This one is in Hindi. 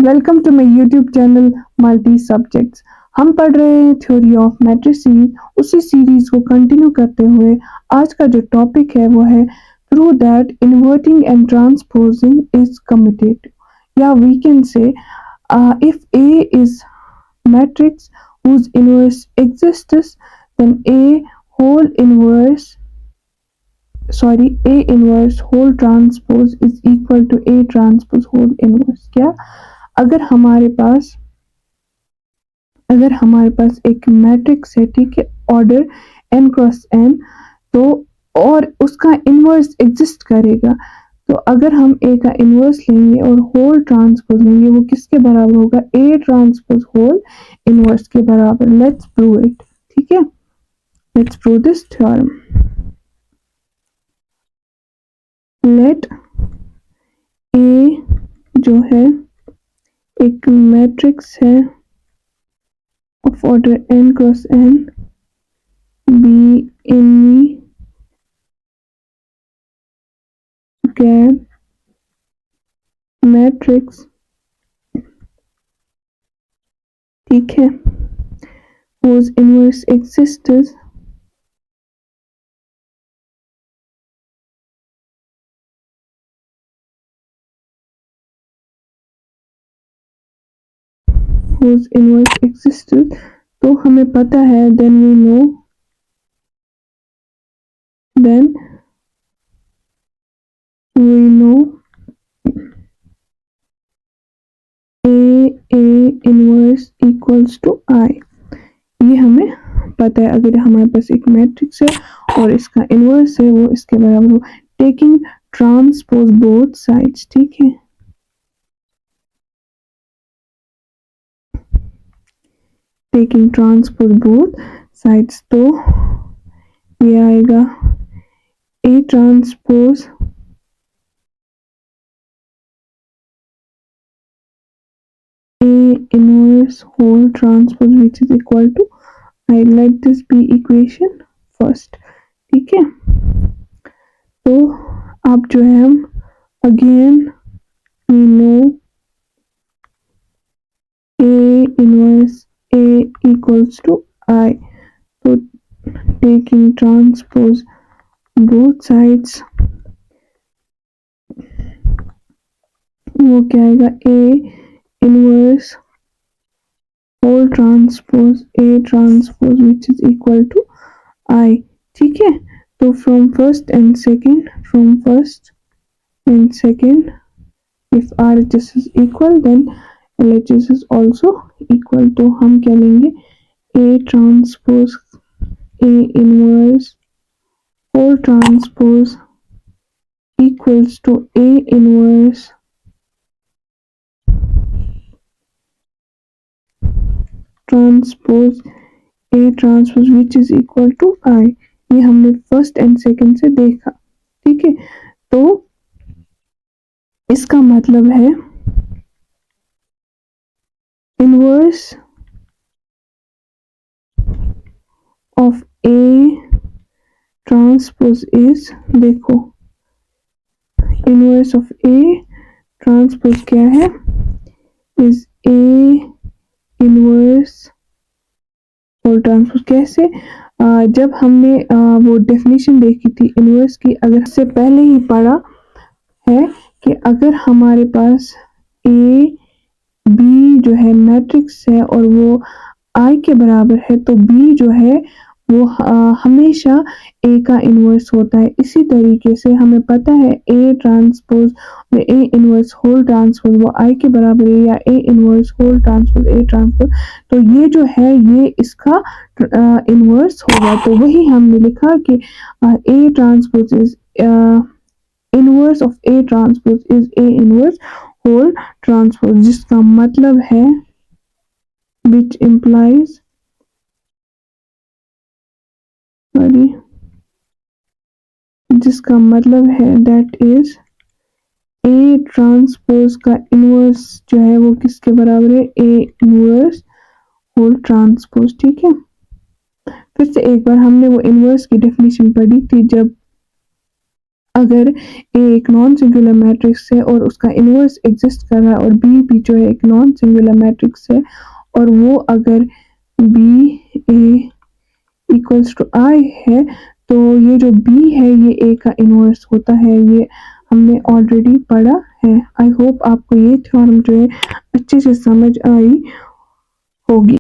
Welcome to my YouTube channel multi subjects. हम पढ़ रहे हैं थ्योरी ऑफ मैट्रिसेस। उसी सीरीज को कंटिन्यू करते हुए आज का जो टॉपिक है वो है through that inverting and transposing is commutative, या we can say if A is matrix whose inverse exists, then A inverse whole transpose is equal to A transpose whole inverse। क्या अगर हमारे पास एक मैट्रिक्स है, ठीक है, ऑर्डर n क्रॉस n, तो और उसका इनवर्स एग्जिस्ट करेगा, तो अगर हम ए का इनवर्स लेंगे और होल ट्रांसपोज लेंगे, वो किसके बराबर होगा? ए ट्रांसपोज होल इनवर्स के बराबर। Let's prove it. ठीक है, let's prove this theorem. Let A जो है एक मैट्रिक्स है of order n cross n B any gap matrix, ठीक है, whose inverse exists, तो हमें पता है then we know A inverse equals to I। ये हमें पता है, अगर हमारे पास एक मैट्रिक्स है और इसका इनवर्स है वो इसके बराबर हो, टेकिंग ट्रांसपोज बोथ साइड्स। ठीक है, टेकिंग ट्रांसपोज बोथ साइड्स, तो ये आएगा A transpose A inverse whole transpose which is equal to I। Let this be equation first. ठीक है, तो अब जो है हम again we know A inverse A equals to I, तो टेकिंग ट्रांसपोज बोथ साइड्स वो क्या आएगा? A inverse whole transpose A transpose which is equal to I। ठीक है, तो from first and second if RHS is equal then LHS is also equal, तो हम क्या लेंगे? A transpose A inverse whole transpose equals to A inverse transpose A transpose which is equal to I। ये हमने फर्स्ट एंड सेकेंड से देखा। ठीक है, तो इसका मतलब है inverse of A transpose is, देखो इनवर्स ऑफ A ट्रांसपोज क्या है? Is A inverse whole transpose. कैसे? जब हमने वो डेफिनेशन देखी थी इनवर्स की, अगर से पहले ही पढ़ा है कि अगर हमारे पास ए बी जो है मैट्रिक्स है और वो आई के बराबर है, तो बी जो है वो हमेशा ए का इनवर्स होता है। इसी तरीके से हमें पता है ए ट्रांसपोज और ए इनवर्स होल ट्रांसपोज वो आई के बराबर है, या A inverse whole transpose A transpose, तो ये जो है ये इसका इनवर्स होगा। तो वही हमने लिखा कि A transpose is inverse of A transpose is A inverse whole transpose, जिसका मतलब है which implies जिसका मतलब है दैट इज ए ट्रांसपोज का इनवर्स जो है वो किसके बराबर है? A inverse whole transpose. ठीक है, फिर से एक बार हमने वो इनवर्स की डेफिनेशन पढ़ी थी, जब अगर ए एक नॉन सिंगुलर मैट्रिक्स है और उसका इन्वर्स एग्जिस्ट कर रहा है और बी भी जो है एक नॉन सिंगुलर मैट्रिक्स है और वो अगर बी ए इक्वल्स टू आई है तो ये जो बी है ये ए का इन्वर्स होता है। ये हमने ऑलरेडी पढ़ा है। आई होप आपको ये थ्योरम जो है अच्छे से समझ आई होगी।